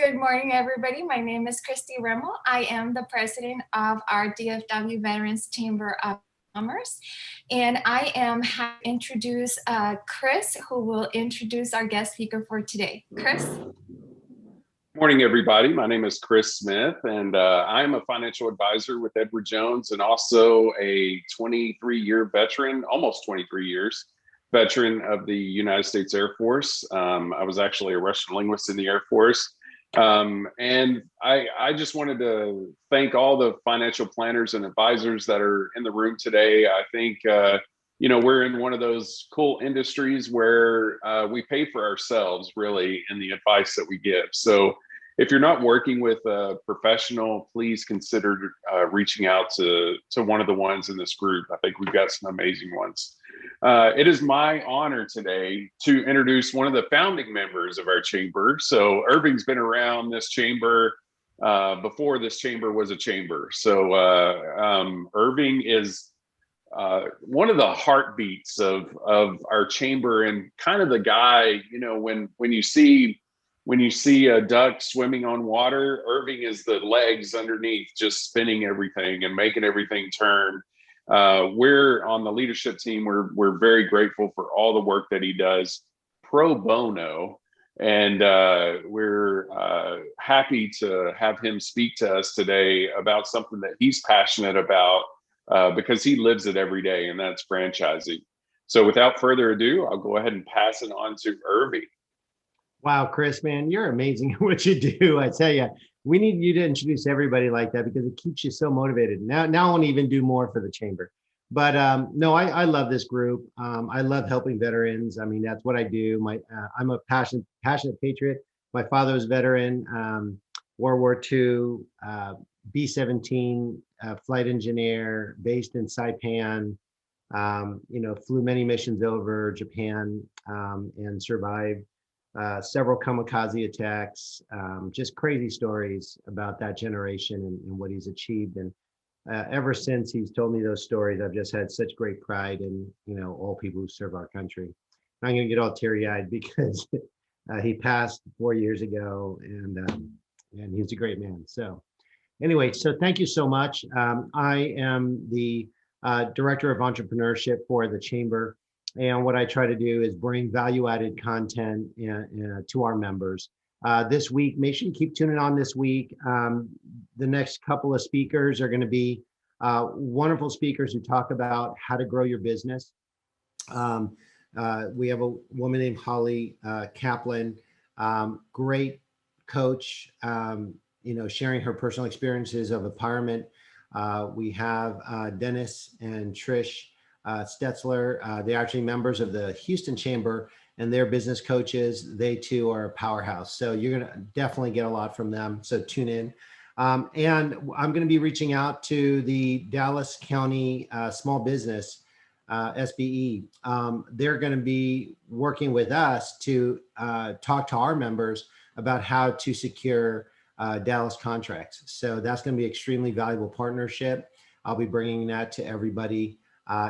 Good morning, everybody. My name is Christy Rimmel. I am the president of our DFW Veterans Chamber of Commerce, and I am happy to introduce Chris, who will introduce our guest speaker for today. Chris? Morning, everybody. My name is Chris Smith, and I'm a financial advisor with Edward Jones and also a 23-year veteran, almost 23 years, veteran of the United States Air Force. I was actually a Russian linguist in the Air Force. And I just wanted to thank all the financial planners and advisors that are in the room today. I think, we're in one of those cool industries where we pay for ourselves really in the advice that we give. So if you're not working with a professional, please consider reaching out to one of the ones in this group. I think we've got some amazing ones. It is my honor today to introduce one of the founding members of our chamber. So Irving's been around this chamber before this chamber was a chamber. So Irving is one of the heartbeats of our chamber, and kind of the guy, when you see a duck swimming on water, Irving is the legs underneath, just spinning everything and making everything turn. We're on the leadership team. We're very grateful for all the work that he does pro bono, and we're happy to have him speak to us today about something that he's passionate about because he lives it every day, and that's franchising. So without further ado, I'll go ahead and pass it on to Irving. Wow, Chris, man, you're amazing at what you do. I tell you, we need you to introduce everybody like that because it keeps you so motivated. Now I want to even do more for the chamber. But no, I love this group. I love helping veterans. I mean, that's what I do. I'm a passionate patriot. My father was a veteran, World War II, B-17 flight engineer, based in Saipan. Flew many missions over Japan and survived several kamikaze attacks, just crazy stories about that generation and what he's achieved. And ever since he's told me those stories, I've just had such great pride in, all people who serve our country. I'm going to get all teary-eyed because he passed 4 years ago, and he's a great man. So anyway, so thank you so much. I am the director of entrepreneurship for the chamber. And what I try to do is bring value-added content to our members. This week, make sure you keep tuning on this week. The next couple of speakers are going to be wonderful speakers who talk about how to grow your business. We have a woman named Holly Kaplan, great coach, sharing her personal experiences of empowerment. We have Dennis and Trish Stetzler. They're actually members of the Houston Chamber, and they're business coaches. They too are a powerhouse. So you're going to definitely get a lot from them. So tune in. And I'm going to be reaching out to the Dallas County Small Business SBE. They're going to be working with us to talk to our members about how to secure Dallas contracts. So that's going to be extremely valuable partnership. I'll be bringing that to everybody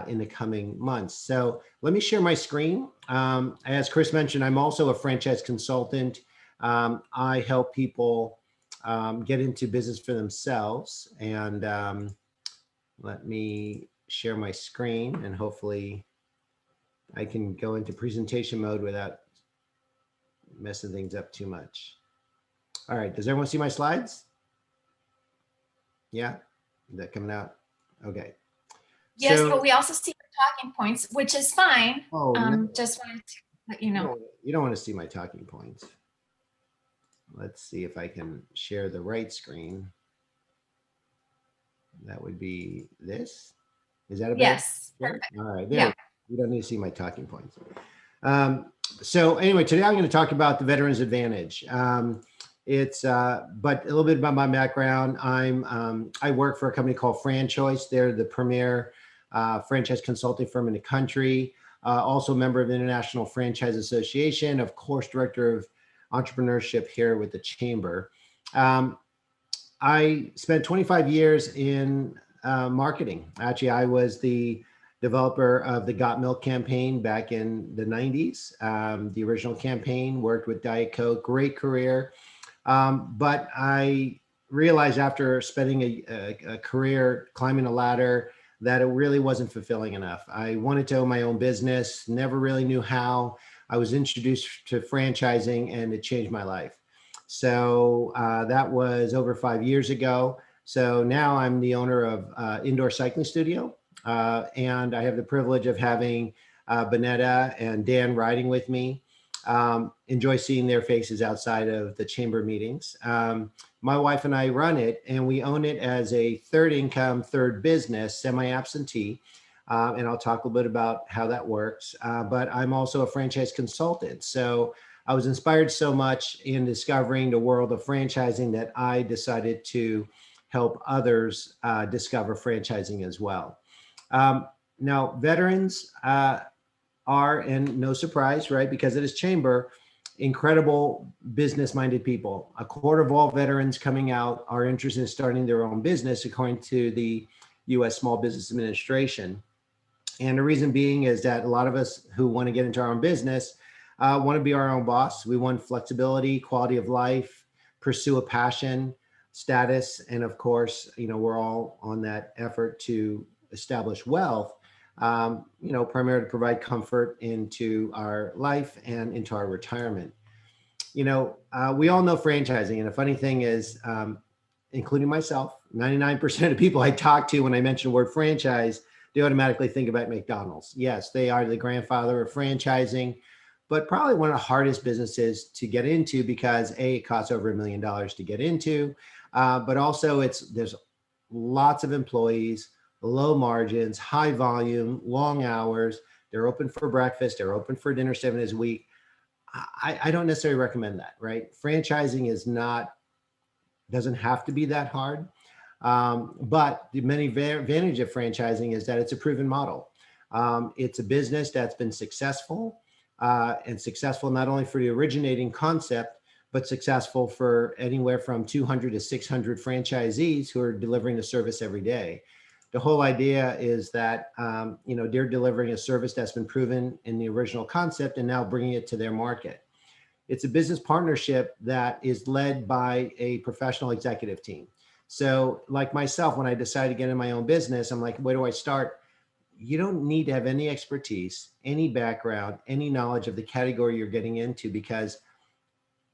in the coming months. So let me share my screen. As Chris mentioned, I'm also a franchise consultant. I help people get into business for themselves. And let me share my screen, and hopefully I can go into presentation mode without messing things up too much. All right, does everyone see my slides? Yeah, is that coming out? Okay. Yes, but we also see the talking points, which is fine. Oh, no. Just wanted to let you know. You don't want to see my talking points. Let's see if I can share the right screen. That would be this. Is that a better? Yes. Perfect. All right, there. Yeah. You don't need to see my talking points. So anyway, today I'm going to talk about the Veterans Advantage. But a little bit about my background. I work for a company called Franchoice. They're the premier franchise consulting firm in the country. Also a member of the International Franchise Association, of course, director of entrepreneurship here with the chamber. I spent 25 years in marketing. Actually, I was the developer of the Got Milk campaign back in the 90s. The original campaign, worked with Diet Coke, great career. But I realized after spending a career climbing a ladder that it really wasn't fulfilling enough. I wanted to own my own business, never really knew how. I was introduced to franchising and it changed my life. So that was over 5 years ago. So now I'm the owner of Indoor Cycling Studio. And I have the privilege of having Bonetta and Dan riding with me. Enjoy seeing their faces outside of the chamber meetings. My wife and I run it, and we own it as a third income, third business, semi-absentee. And I'll talk a little bit about how that works. But I'm also a franchise consultant. So I was inspired so much in discovering the world of franchising that I decided to help others discover franchising as well. Now, veterans are, and no surprise, right, because it is chamber, incredible business-minded people. A quarter of all veterans coming out are interested in starting their own business, according to the U.S. Small Business Administration. And the reason being is that a lot of us who want to get into our own business want to be our own boss. We want flexibility, quality of life, pursue a passion, status, and of course, we're all on that effort to establish wealth. Primarily to provide comfort into our life and into our retirement. We all know franchising. And the funny thing is, including myself, 99% of people I talk to when I mention the word franchise, they automatically think about McDonald's. Yes, they are the grandfather of franchising, but probably one of the hardest businesses to get into because A, it costs over $1 million to get into, but also there's lots of employees, low margins, high volume, long hours. They're open for breakfast. They're open for dinner 7 days a week. I don't necessarily recommend that, right? Franchising doesn't have to be that hard. But the many advantage of franchising is that it's a proven model. It's a business that's been successful and successful not only for the originating concept, but successful for anywhere from 200 to 600 franchisees who are delivering the service every day. The whole idea is that, they're delivering a service that's been proven in the original concept and now bringing it to their market. It's a business partnership that is led by a professional executive team. So like myself, when I decided to get in my own business, I'm like, where do I start? You don't need to have any expertise, any background, any knowledge of the category you're getting into, because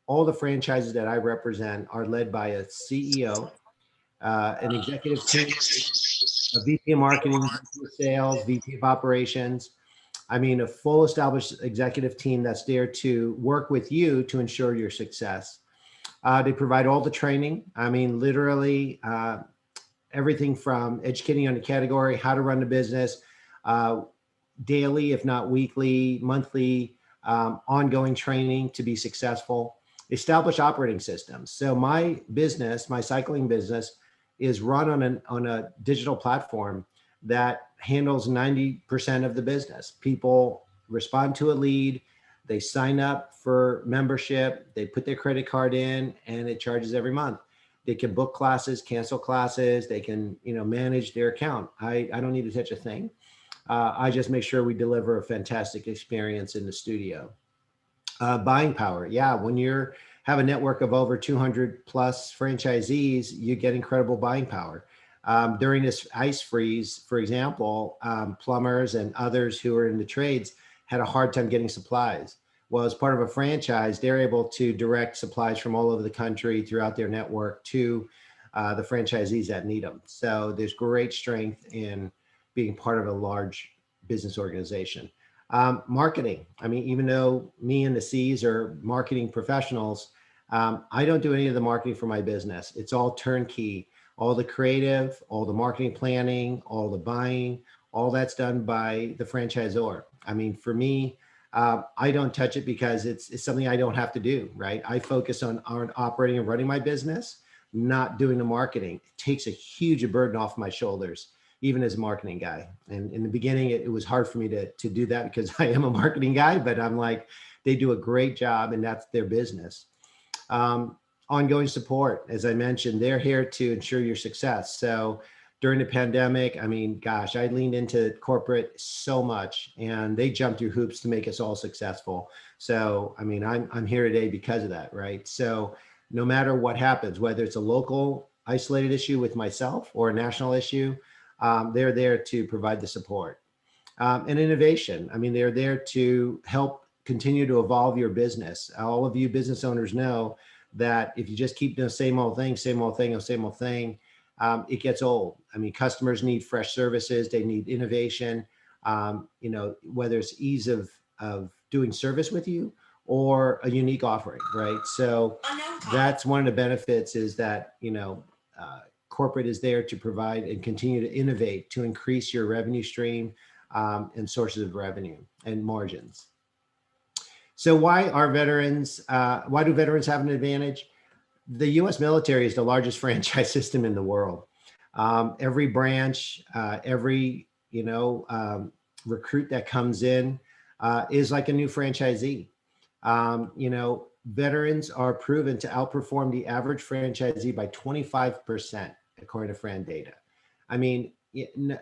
all the franchises that I represent are led by a CEO, an executive team, a VP of marketing, VP of sales, VP of operations. I mean, a full established executive team that's there to work with you to ensure your success. They provide all the training. I mean, literally everything from educating on the category, how to run the business, daily, if not weekly, monthly, ongoing training to be successful. Establish operating systems. So my business, my cycling business, is run on a digital platform that handles 90% of the business. People respond to a lead, they sign up for membership, they put their credit card in, and it charges every month. They can book classes, cancel classes, they can manage their account. I don't need to touch a thing. I just make sure we deliver a fantastic experience in the studio. Buying power. Yeah, when you have a network of over 200 plus franchisees, you get incredible buying power. During this ice freeze, for example, plumbers and others who are in the trades had a hard time getting supplies. Well, as part of a franchise, they're able to direct supplies from all over the country throughout their network to the franchisees that need them. So there's great strength in being part of a large business organization. Marketing. I mean, even though me and the C's are marketing professionals, I don't do any of the marketing for my business. It's all turnkey. All the creative, all the marketing planning, all the buying, all that's done by the franchisor. I mean, for me, I don't touch it because it's something I don't have to do, right? I focus on operating and running my business, not doing the marketing. It takes a huge burden off my shoulders, even as a marketing guy. And in the beginning, it was hard for me to do that because I am a marketing guy, but I'm like, they do a great job and that's their business. Ongoing support, as I mentioned, they're here to ensure your success. So during the pandemic, I mean, gosh, I leaned into corporate so much and they jumped through hoops to make us all successful. So, I mean, I'm here today because of that, right? So no matter what happens, whether it's a local isolated issue with myself or a national issue, they're there to provide the support. And innovation. I mean, they're there to help continue to evolve your business. All of you business owners know that if you just keep doing the same old thing, same old thing, same old thing, it gets old. I mean, customers need fresh services. They need innovation. Whether it's ease of doing service with you or a unique offering, right? So that's one of the benefits is that, corporate is there to provide and continue to innovate to increase your revenue stream and sources of revenue and margins. So why do veterans have an advantage? The US military is the largest franchise system in the world. Every branch, every recruit that comes in is like a new franchisee. Veterans are proven to outperform the average franchisee by 25%, according to Fran data. I mean,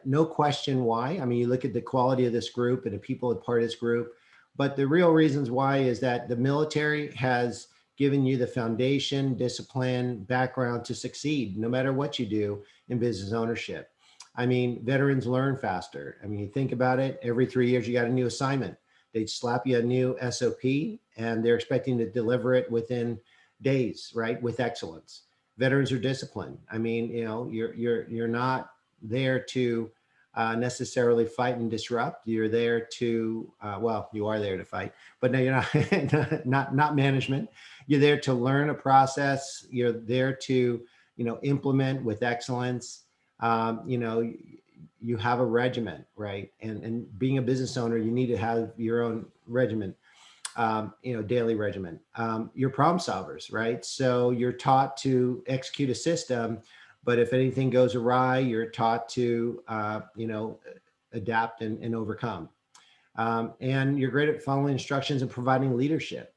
no question why. I mean, you look at the quality of this group and the people that part of this group, but the real reasons why is that the military has given you the foundation, discipline, background to succeed, no matter what you do in business ownership. I mean, veterans learn faster. I mean, you think about it, every 3 years, you got a new assignment. They slap you a new SOP and they're expecting to deliver it within days, right? With excellence. Veterans are disciplined. I mean, you're not there to necessarily fight and disrupt. You're there to, you are there to fight, but no, you're not, not management. You're there to learn a process. You're there to, implement with excellence. You have a regiment, right? And being a business owner, you need to have your own regiment, daily regiment. You're problem solvers, right? So you're taught to execute a system, but if anything goes awry, you're taught to, adapt and overcome. And you're great at following instructions and providing leadership.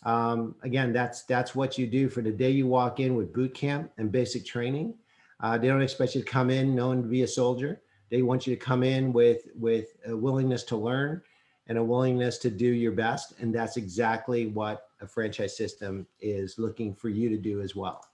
Again, that's what you do for the day you walk in with boot camp and basic training. They don't expect you to come in knowing to be a soldier. They want you to come in with a willingness to learn and a willingness to do your best. And that's exactly what a franchise system is looking for you to do as well.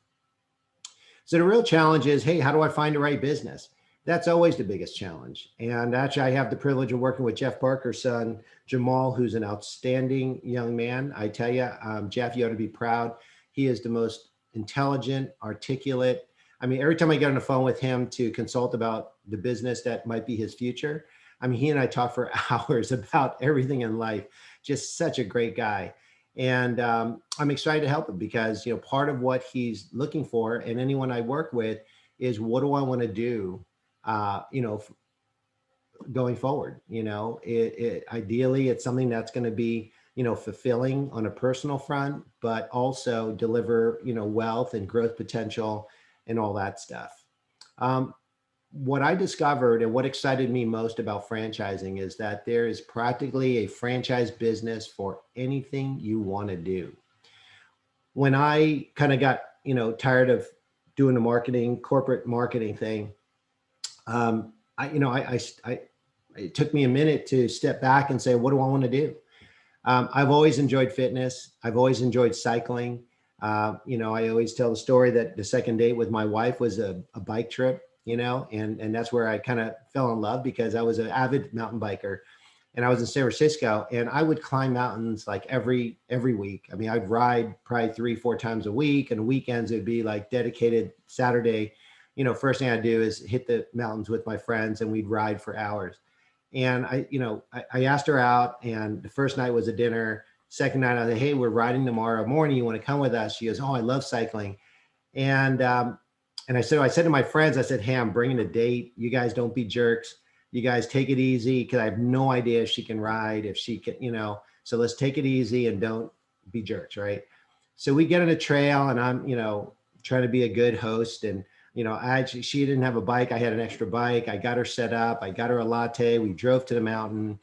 So the real challenge is, hey, how do I find the right business? That's always the biggest challenge. And actually, I have the privilege of working with Jeff Parker's son, Jamal, who's an outstanding young man. I tell you, Jeff, you ought to be proud. He is the most intelligent, articulate. I mean, every time I get on the phone with him to consult about the business that might be his future, I mean, he and I talk for hours about everything in life. Just such a great guy. And I'm excited to help him because, part of what he's looking for and anyone I work with is what do I want to do, going forward? Ideally, it's something that's going to be, fulfilling on a personal front, but also deliver, wealth and growth potential and all that stuff. What I discovered and what excited me most about franchising is that there is practically a franchise business for anything you want to do. When I kind of got, tired of doing the corporate marketing thing, it took me a minute to step back and say, what do I want to do? I've always enjoyed fitness. I've always enjoyed cycling. I always tell the story that the second date with my wife was a bike trip, and that's where I kind of fell in love because I was an avid mountain biker and I was in San Francisco and I would climb mountains like every week. I mean, I'd ride probably 3-4 times a week, and weekends it'd be like dedicated Saturday. First thing I'd do is hit the mountains with my friends and we'd ride for hours. And I asked her out, and the first night was a dinner. Second night, I said, hey, we're riding tomorrow morning. You want to come with us? She goes, oh, I love cycling. And I said to my friends, I said, hey, I'm bringing a date. You guys don't be jerks. You guys take it easy because I have no idea if she can ride, if she can, so let's take it easy and don't be jerks, right? So we get on a trail and I'm, trying to be a good host. And, she didn't have a bike. I had an extra bike. I got her set up. I got her a latte. We drove to the mountain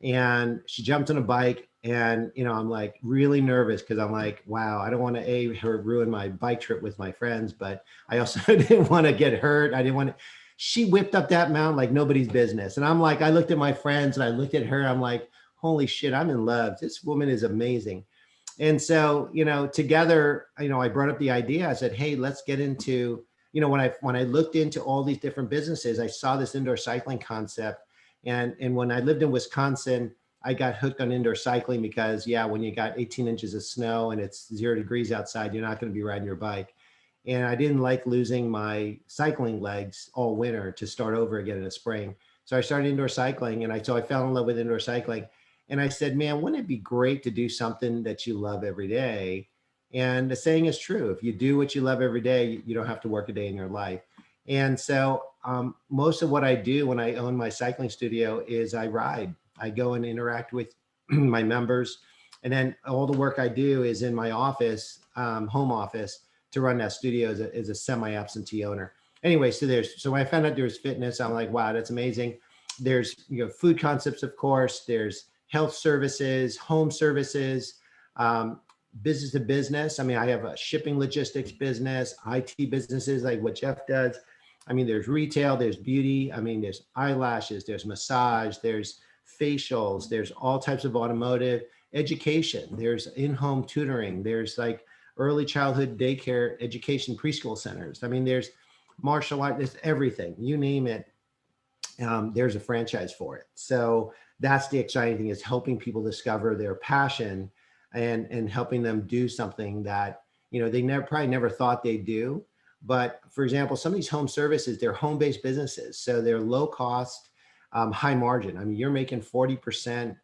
and she jumped on a bike. And, I'm like really nervous because I'm like, wow, I don't want to her ruin my bike trip with my friends, but I also didn't want to get hurt. She whipped up that mountain like nobody's business. And I'm like, I looked at my friends and I looked at her. I'm like, holy shit, I'm in love. This woman is amazing. And so, together, I brought up the idea. I said, hey, let's get into, when I looked into all these different businesses, I saw this indoor cycling concept. And when I lived in Wisconsin, I got hooked on indoor cycling because, yeah, when you got 18 inches of snow and it's 0 degrees outside, you're not going to be riding your bike. And I didn't like losing my cycling legs all winter to start over again in the spring. So I started indoor cycling, and so I fell in love with indoor cycling. And I said, man, wouldn't it be great to do something that you love every day? And the saying is true. If you do what you love every day, you don't have to work a day in your life. And so most of what I do when I own my cycling studio is I ride. I go and interact with my members. And then all the work I do is in my office, home office, to run that studio as a semi-absentee owner. Anyway, so when I found out there was fitness, I'm like, wow, that's amazing. There's food concepts, of course. There's health services, home services, business to business. I mean, I have a shipping logistics business, IT businesses like what Jeff does. I mean, there's retail, there's beauty. I mean, there's eyelashes, there's massage, there's facials, there's all types of automotive, education, there's in-home tutoring, there's like early childhood daycare education preschool centers. I mean, there's martial art, there's everything, you name it. There's a franchise for it. So that's the exciting thing, is helping people discover their passion and helping them do something that, they probably never thought they'd do. But for example, some of these home services, they're home-based businesses. So they're low cost, high margin. I mean, you're making 40%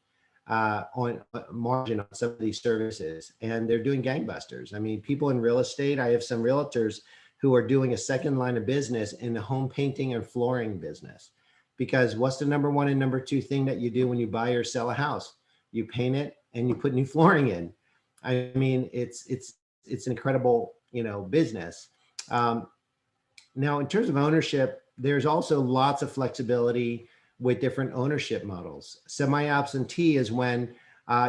on margin on some of these services, and they're doing gangbusters. I mean, people in real estate, I have some realtors who are doing a second line of business in the home painting and flooring business. Because what's the number one and number two thing that you do when you buy or sell a house? You paint it and you put new flooring in. I mean, it's an incredible, business. Now, in terms of ownership, there's also lots of flexibility with different ownership models. Semi-absentee is when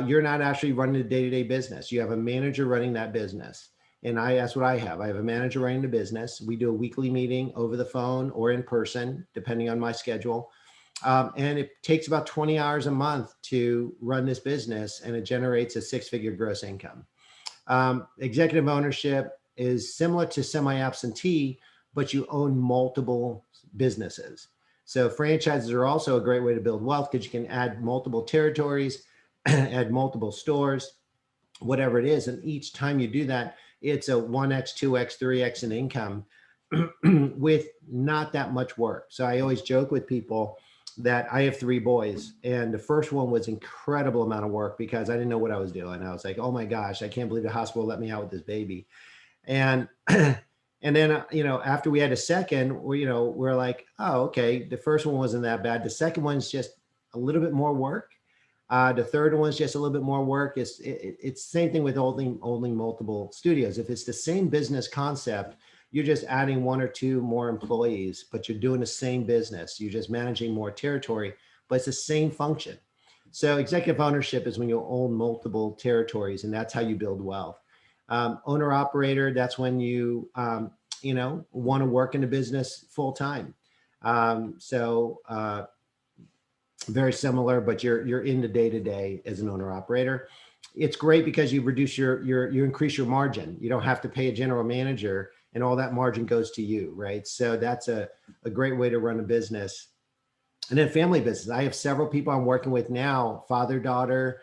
you're not actually running the day-to-day business. You have a manager running that business. And that's what I have. I have a manager running the business. We do a weekly meeting over the phone or in person, depending on my schedule. And it takes about 20 hours a month to run this business, and it generates a 6-figure gross income. Executive ownership is similar to semi-absentee, but you own multiple businesses. So franchises are also a great way to build wealth, because you can add multiple territories, add multiple stores, whatever it is. And each time you do that, it's a 1x, 2x, 3x in income with not that much work. So I always joke with people that I have 3 boys, and the first one was incredible amount of work because I didn't know what I was doing. I was like, oh my gosh, I can't believe the hospital let me out with this baby. And and then, after we had a second, we're like, oh, okay, the first one wasn't that bad. The second one's just a little bit more work. The third one's just a little bit more work. It's the same thing with owning multiple studios. If it's the same business concept, you're just adding 1 or 2 more employees, but you're doing the same business. You're just managing more territory, but it's the same function. So executive ownership is when you own multiple territories, and that's how you build wealth. Owner operator, that's when you, want to work in the business full time. Very similar, but you're in the day-to-day as an owner operator. It's great because you reduce you increase your margin. You don't have to pay a general manager, and all that margin goes to you, right? So that's a great way to run a business. And then family business. I have several people I'm working with now, father-daughter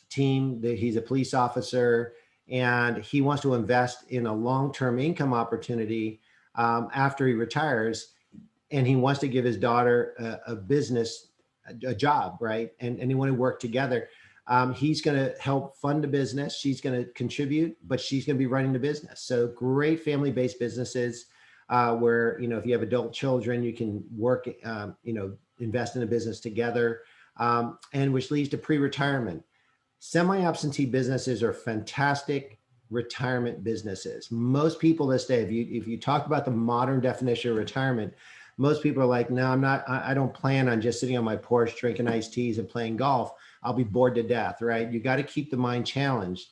team. He's a police officer, and he wants to invest in a long-term income opportunity after he retires. And he wants to give his daughter a job, right? And they want to work together. He's going to help fund the business. She's going to contribute, but she's going to be running the business. So great family-based businesses where, if you have adult children, you can work, invest in a business together, and which leads to pre-retirement. Semi-absentee businesses are fantastic retirement businesses. Most people this day, if you talk about the modern definition of retirement, most people are like, no, I don't plan on just sitting on my porch, drinking iced teas and playing golf. I'll be bored to death, right? You got to keep the mind challenged.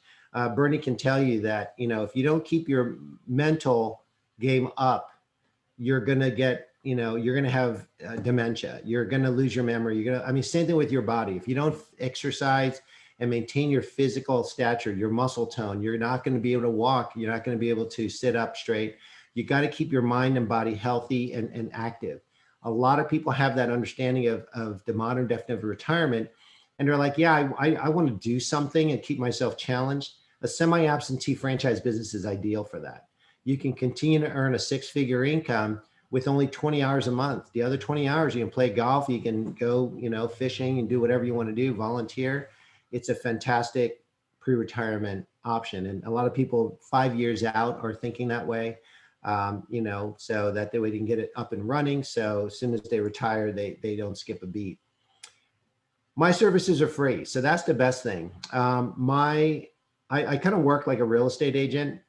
Bernie can tell you that, if you don't keep your mental game up, you're going to get, you're going to have dementia. You're going to lose your memory. Same thing with your body. If you don't exercise, and maintain your physical stature, your muscle tone. You're not going to be able to walk. You're not going to be able to sit up straight. You got to keep your mind and body healthy and active. A lot of people have that understanding of the modern definition of retirement. And they're like, yeah, I want to do something and keep myself challenged. A semi-absentee franchise business is ideal for that. You can continue to earn a six-figure income with only 20 hours a month. The other 20 hours, you can play golf, you can go, fishing and do whatever you want to do, volunteer. It's a fantastic pre-retirement option. And a lot of people 5 years out are thinking that way, so that they can get it up and running. So as soon as they retire, they don't skip a beat. My services are free. So that's the best thing. I kind of work like a real estate agent.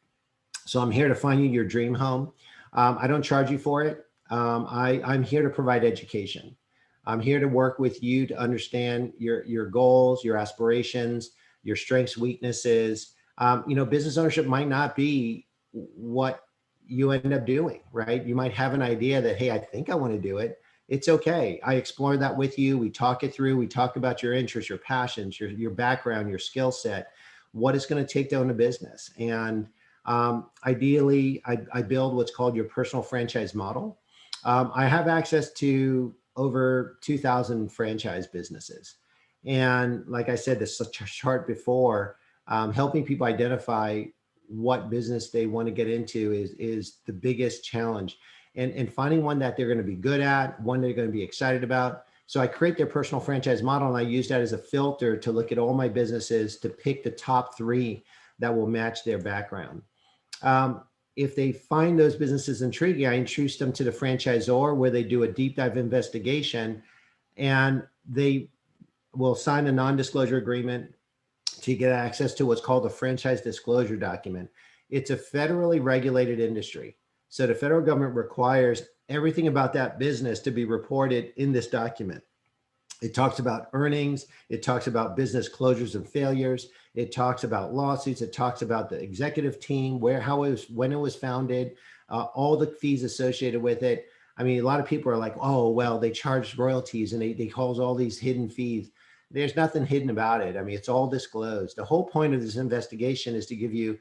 So I'm here to find you your dream home. I don't charge you for it. I'm here to provide education. I'm here to work with you to understand your goals, your aspirations, your strengths, weaknesses. Business ownership might not be what you end up doing, right? You might have an idea that, hey, I think I want to do it. It's okay. I explore that with you. We talk it through. We talk about your interests, your passions, your background, your skill set, what it's going to take to own a business. And ideally, I build what's called your personal franchise model. I have access to over 2,000 franchise businesses. And like I said, this chart before, helping people identify what business they want to get into is the biggest challenge. And finding one that they're going to be good at, one they're going to be excited about. So I create their personal franchise model, and I use that as a filter to look at all my businesses to pick the top 3 that will match their background. If they find those businesses intriguing, I introduce them to the franchisor, where they do a deep dive investigation, and they will sign a non-disclosure agreement to get access to what's called a franchise disclosure document. It's a federally regulated industry. So the federal government requires everything about that business to be reported in this document. It talks about earnings. It talks about business closures and failures. It talks about lawsuits. It talks about the executive team, when it was founded, all the fees associated with it. I mean, a lot of people are like, oh, well, they charge royalties and they cause all these hidden fees. There's nothing hidden about it. I mean, it's all disclosed. The whole point of this investigation is to give you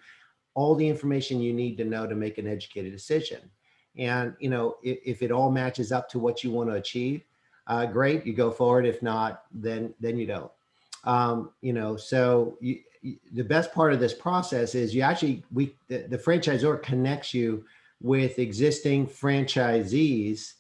all the information you need to know to make an educated decision. And, if it all matches up to what you want to achieve, great, you go forward. If not, then you don't. The best part of this process is the franchisor connects you with existing franchisees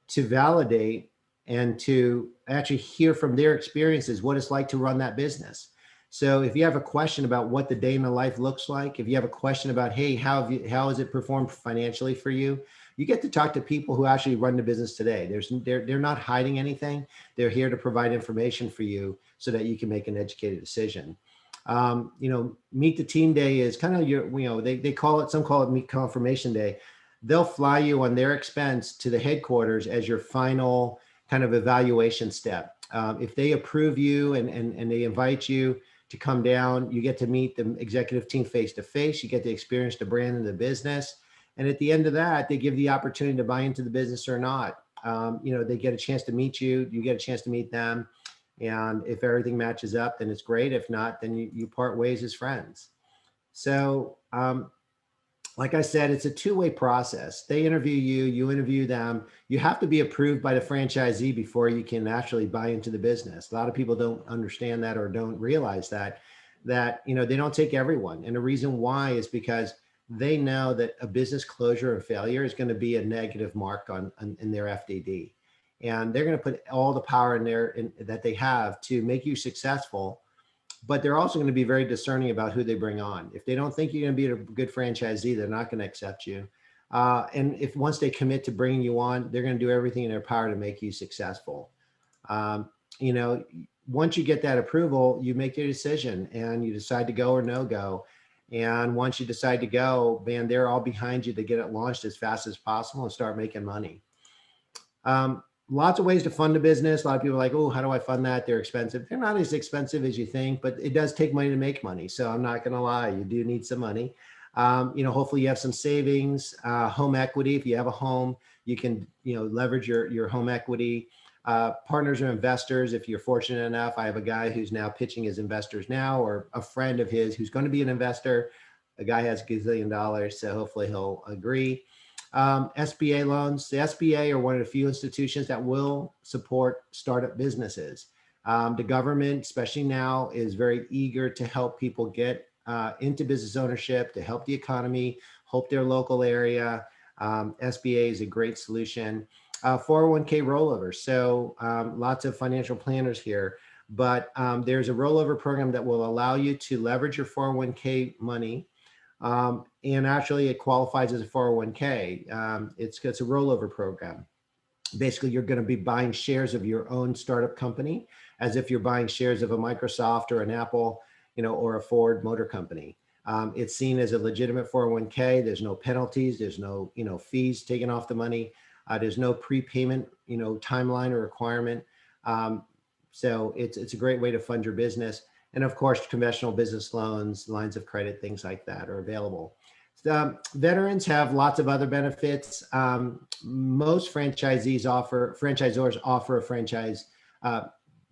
to validate and to actually hear from their experiences what it's like to run that business. So if you have a question about what the day in the life looks like, if you have a question about, hey, how has it performed financially for you? You get to talk to people who actually run the business today. They're not hiding anything. They're here to provide information for you so that you can make an educated decision. Meet the team day is kind of they call it, some call it meet confirmation day. They'll fly you on their expense to the headquarters as your final kind of evaluation step. If they approve you and they invite you to come down, you get to meet the executive team face to face. You get to experience the brand and the business. And at the end of that, they give the opportunity to buy into the business or not. They get a chance to meet you. You get a chance to meet them. And if everything matches up, then it's great. If not, then you part ways as friends. So, like I said, it's a two-way process. They interview you, you interview them. You have to be approved by the franchisee before you can actually buy into the business. A lot of people don't understand that or don't realize that they don't take everyone. And the reason why is because they know that a business closure and failure is going to be a negative mark in their FDD. And they're going to put all the power that they have to make you successful. But they're also going to be very discerning about who they bring on. If they don't think you're going to be a good franchisee, they're not going to accept you. And if once they commit to bringing you on, they're going to do everything in their power to make you successful. Once you get that approval, you make your decision and you decide to go or no go. And once you decide to go, man, they're all behind you to get it launched as fast as possible and start making money. Lots of ways to fund a business. A lot of people are like, oh, how do I fund that? They're expensive. They're not as expensive as you think, but it does take money to make money. So I'm not going to lie, you do need some money. Hopefully you have some savings, home equity. If you have a home, you can, leverage your home equity. Partners or investors, if you're fortunate enough, I have a guy who's now pitching his investors now, or a friend of his who's going to be an investor. A guy has $1 gazillion, so hopefully he'll agree. SBA loans. The SBA are one of the few institutions that will support startup businesses. The government, especially now, is very eager to help people get into business ownership, to help the economy, help their local area. SBA is a great solution. 401k rollovers. So lots of financial planners here, but there's a rollover program that will allow you to leverage your 401k money. And actually it qualifies as a 401k. It's a rollover program. Basically, you're going to be buying shares of your own startup company as if you're buying shares of a Microsoft or an Apple, or a Ford Motor Company. It's seen as a legitimate 401k. There's no penalties. There's no, fees taken off the money. There's no prepayment, timeline or requirement. So it's a great way to fund your business. And of course, conventional business loans, lines of credit, things like that are available. Veterans have lots of other benefits. Most franchisors offer a franchise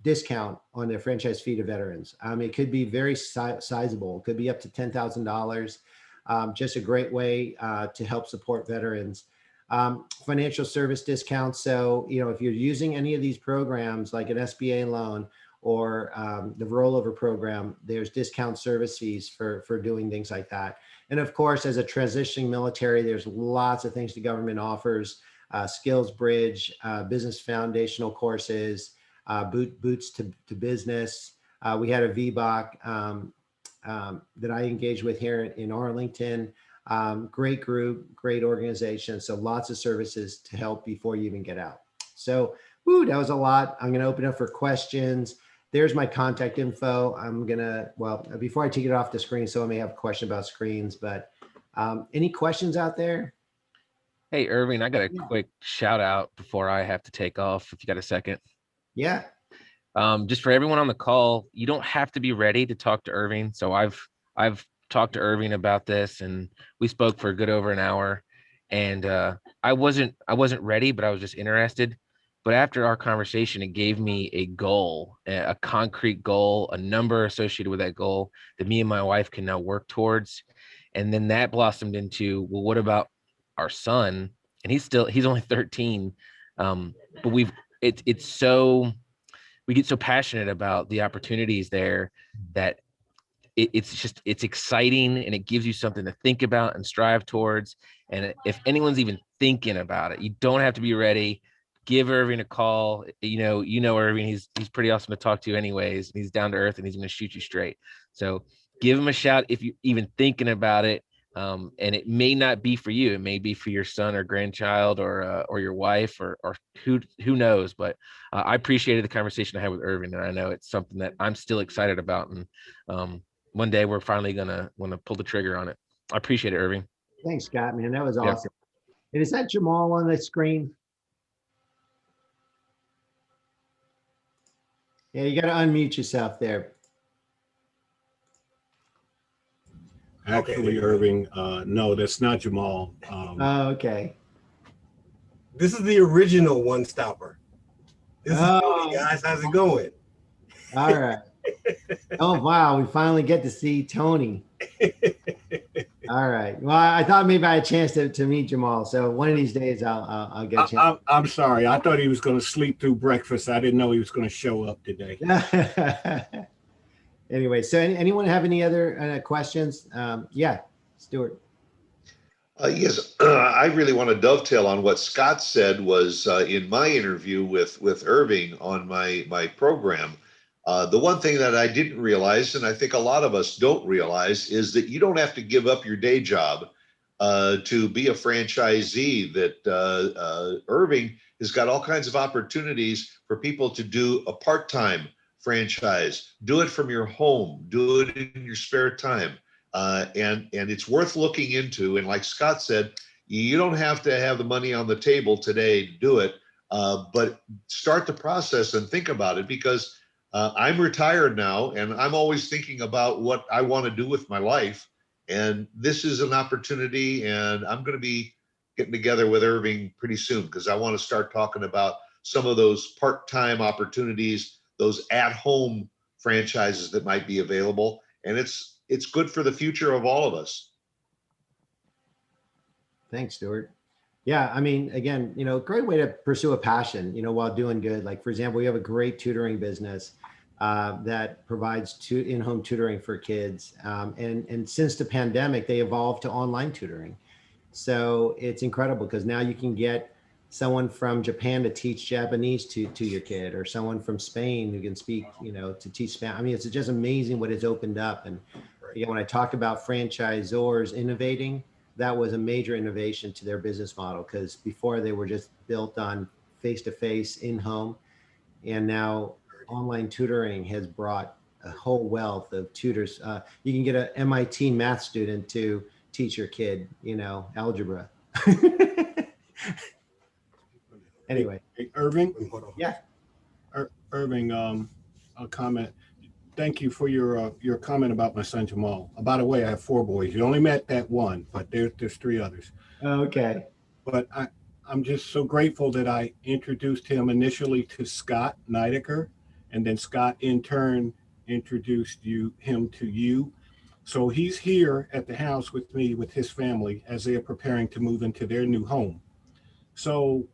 discount on their franchise fee to veterans. It could be very sizable. It could be up to $10,000. Just a great way to help support veterans. Financial service discounts. So, if you're using any of these programs like an SBA loan or the rollover program, there's discount service fees for doing things like that. And of course, as a transitioning military, there's lots of things the government offers, skills bridge, business foundational courses, boots to business. We had a VBOC that I engaged with here in Arlington. Great group, great organization. So lots of services to help before you even get out. So, that was a lot. I'm going to open up for questions. There's my contact info. Before I take it off the screen, someone may have a question about screens, but any questions out there? Hey, Irving, I got a quick shout out before I have to take off, if you got a second. Yeah. Just for everyone on the call, you don't have to be ready to talk to Irving. So I've talked to Irving about this, and we spoke for a good over an hour, and I wasn't ready, but I was just interested. But after our conversation, it gave me a goal, a concrete goal, a number associated with that goal that me and my wife can now work towards. And then that blossomed into, well, what about our son? And he's only 13. But we get so passionate about the opportunities there that it's exciting, and it gives you something to think about and strive towards. And if anyone's even thinking about it, you don't have to be ready. Give Irving a call. Irving, he's pretty awesome to talk to anyways. He's down to earth, and he's going to shoot you straight. So give him a shout if you're even thinking about it. And it may not be for you. It may be for your son or grandchild or your wife or who knows. But I appreciated the conversation I had with Irving, and I know it's something that I'm still excited about. And one day we're finally gonna pull the trigger on it. I appreciate it, Irving. Thanks, Scott, man. That was awesome. And is that Jamal on the screen? Yeah, you got to unmute yourself there. Actually, Irving, no, that's not Jamal. Oh, okay. This is the original one stopper. This is Tony, guys. How's it going? All right. Oh, wow. We finally get to see Tony. All right. Well, I thought maybe I had a chance to meet Jamal. So one of these days I'll get a chance. I'm sorry. I thought he was going to sleep through breakfast. I didn't know he was going to show up today. Anyway, so anyone have any other questions? Yeah, Stuart. Yes, I really want to dovetail on what Scott said was in my interview with Irving on my program. The one thing that I didn't realize, and I think a lot of us don't realize, is that you don't have to give up your day job to be a franchisee. That Irving has got all kinds of opportunities for people to do a part-time franchise. Do it from your home. Do it in your spare time. And it's worth looking into. And like Scott said, you don't have to have the money on the table today to do it, but start the process and think about it, because I'm retired now, and I'm always thinking about what I want to do with my life. And this is an opportunity, and I'm going to be getting together with Irving pretty soon, because I want to start talking about some of those part-time opportunities, those at-home franchises that might be available. And it's good for the future of all of us. Thanks, Stuart. Yeah, I mean, again, great way to pursue a passion, while doing good. Like, for example, we have a great tutoring business that provides in-home tutoring for kids. And since the pandemic, they evolved to online tutoring. So it's incredible because now you can get someone from Japan to teach Japanese to your kid, or someone from Spain who can speak, to teach Spanish. I mean, it's just amazing what it's opened up. And again, when I talked about franchisors innovating, that was a major innovation to their business model, because before they were just built on face-to-face in-home, and now online tutoring has brought a whole wealth of tutors. You can get an MIT math student to teach your kid, algebra. Anyway. Hey, Irving? Yeah. Irving, a comment. Thank you for your comment about my son Jamal. By the way, I have 4 boys. You only met that one, but there's 3 others. Okay. But I'm just so grateful that I introduced him initially to Scott Neidecker, and then Scott in turn introduced him to you. So he's here at the house with me, with his family, as they are preparing to move into their new home. So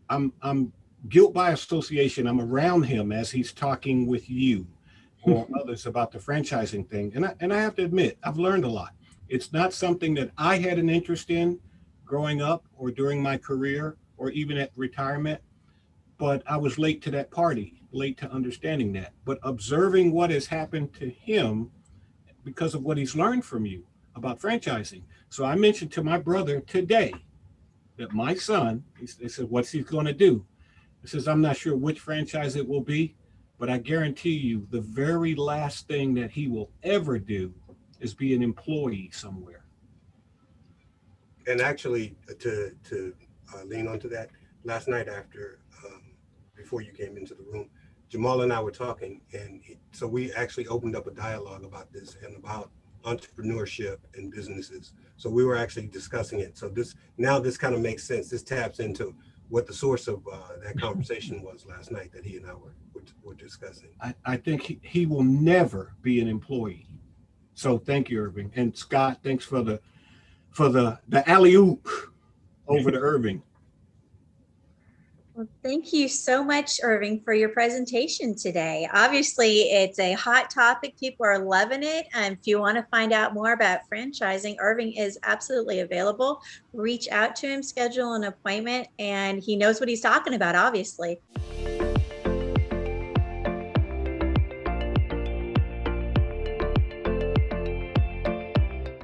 I'm guilt by association. I'm around him as he's talking with you or others about the franchising thing. And I have to admit, I've learned a lot. It's not something that I had an interest in growing up or during my career or even at retirement, but I was late to that party, late to understanding that. But observing what has happened to him because of what he's learned from you about franchising. So I mentioned to my brother today that my son, he said, what's he going to do? He says, I'm not sure which franchise it will be, but I guarantee you the very last thing that he will ever do is be an employee somewhere. And actually, to lean onto that, last night before you came into the room, Jamal and I were talking, and so we actually opened up a dialogue about this and about entrepreneurship and businesses. So we were actually discussing it. So this kind of makes sense. This taps into what the source of that conversation was last night that he and I were discussing. I think he will never be an employee. So thank you, Irving. And Scott, thanks for the alley-oop over to Irving. Well, thank you so much, Irving, for your presentation today. Obviously, it's a hot topic. People are loving it. And if you want to find out more about franchising, Irving is absolutely available. Reach out to him, schedule an appointment, and he knows what he's talking about, obviously.